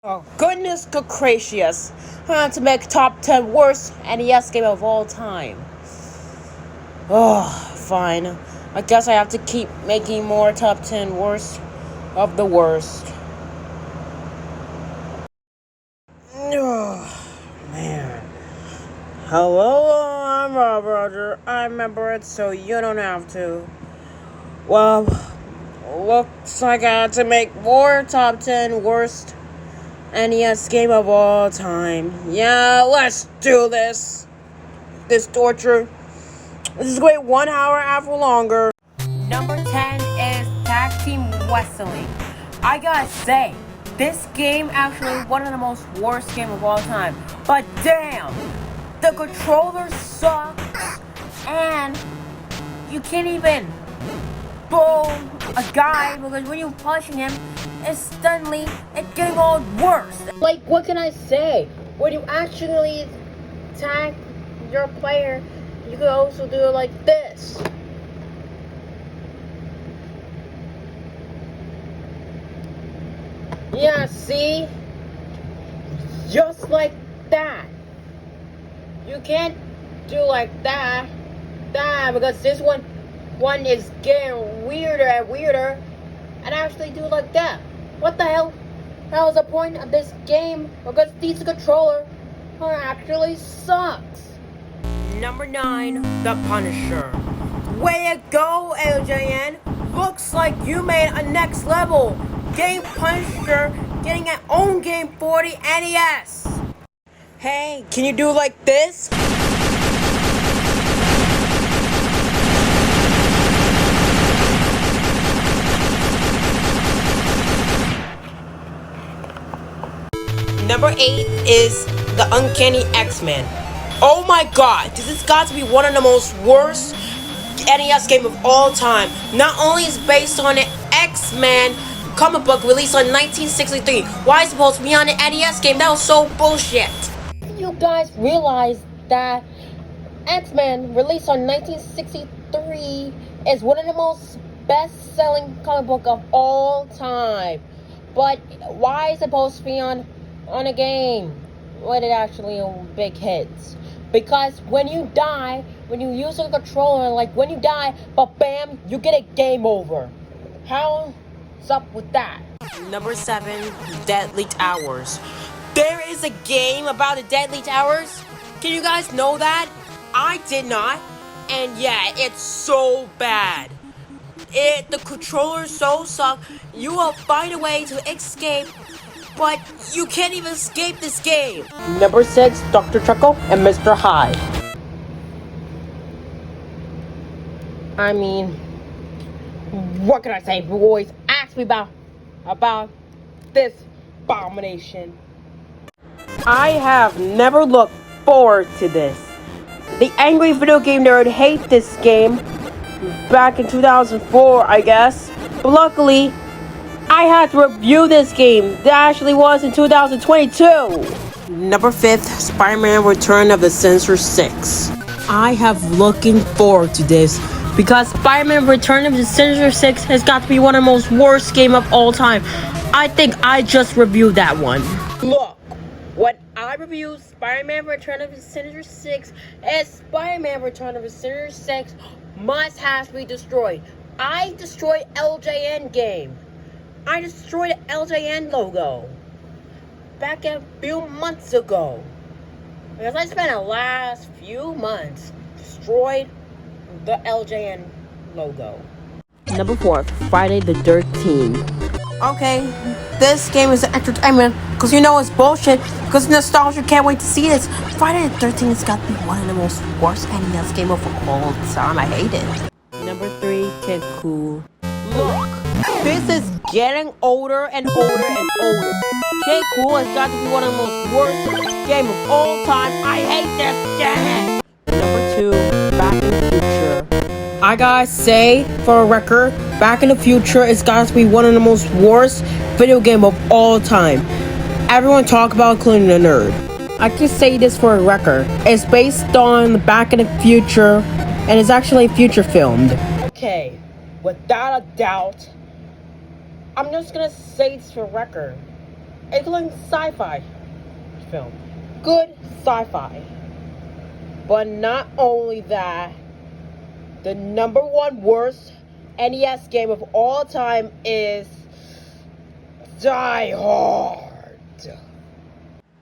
Oh, goodness gracious. To make top 10 worst NES game of all time. Oh, fine. I guess I have to keep making more top 10 worst of the worst. Oh, man. Hello, I'm Roger. I remember it, so you don't have to. Well, looks like I had to make more top 10 worst NES game of all time. Yeah, let's do this. This torture. This is going 1 hour and longer. Number 10 is Tag Team Wrestling. I gotta say, this game actually one of the most worst game of all time. But damn, the controller sucks, and you can't even pull a guy because when you're punching him, it's getting all worse. Like, what can I say? When you actually attack your player, you can also do it like this. Yeah, see? Just like that. You can't do like that. Because this one is getting weirder and weirder. And actually do it like that. What the hell? That was the point of this game, because this controller actually sucks. Number 9, The Punisher. Way to go, LJN. Looks like you made a next level. Game Punisher getting an own game for the NES. Hey, can you do like this? Number 8 is the Uncanny X-Men. Oh my god, this has got to be one of the most worst NES game of all time. Not only is it based on an X-Men comic book released in 1963. Why is it supposed to be on the NES game? That was so bullshit. You guys realize that X-Men released in 1963 is one of the most best-selling comic book of all time. But why is it supposed to be on a game when it actually big hits? Because when you die, when you use a controller, like when you die, but bam, you get a game over. How's up with that? Number 7, Deadly Towers. There is a game about the Deadly Towers. Can you guys know that? I did not. And yeah, it's so bad. The controller so suck. You will find a way to escape, but you can't even escape this game. Number 6, Dr. Chuckle and Mr. Hyde. I mean, what can I say, boys? Ask me about this abomination. I have never looked forward to this. The angry video game nerd hates this game back in 2004, I guess. But luckily, I had to review this game. That actually was in 2022. Number 5, Spider-Man Return of the Sinister Six. I have looking forward to this because Spider-Man Return of the Sinister Six has got to be one of the most worst game of all time. I think I just reviewed that one. Look, when I reviewed Spider-Man Return of the Sinister Six, and Spider-Man Return of the Sinister Six must have to be destroyed. I destroyed LJN game. I destroyed the LJN logo back a few months ago. Because I spent the last few months destroyed the LJN logo. Number 4, Friday the 13th. Okay, this game is entertainment because you know it's bullshit. Because nostalgia, can't wait to see this. Friday the 13th has got to be one of the most worst NES game of all time. I hate it. Number 3, Kid Cool. Look, this is getting older and older and older. Kid Cool has got to be one of the most worst game of all time. I hate this game. Number 2, Back in the Future. I gotta say, for a record, Back in the Future has got to be one of the most worst video game of all time. Everyone talk about, including the nerd. I can say this for a record. It's based on Back in the Future, and it's actually future filmed. Okay, without a doubt, I'm just gonna say this for a record. including sci-fi film. Good sci-fi. But not only that, the #1 worst NES game of all time is Die Hard.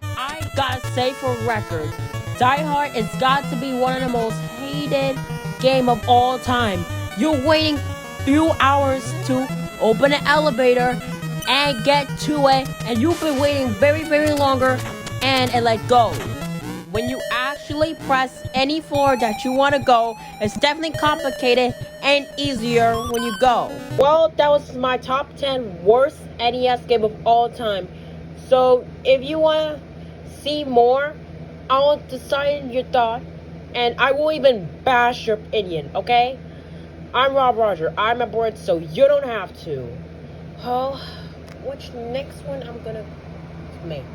I gotta say for record, Die Hard has got to be one of the most hated game of all time. You're waiting few hours to open an elevator and get to it, and you've been waiting very, very longer, and it let go. When you actually press any floor that you want to go, it's definitely complicated and easier when you go. Well, that was my top 10 worst NES game of all time. So if you want to see more, I'll decide your thought, and I will even bash your opinion, okay? I'm Rob Roger. I'm a board, so you don't have to. Well, which next one I'm gonna make?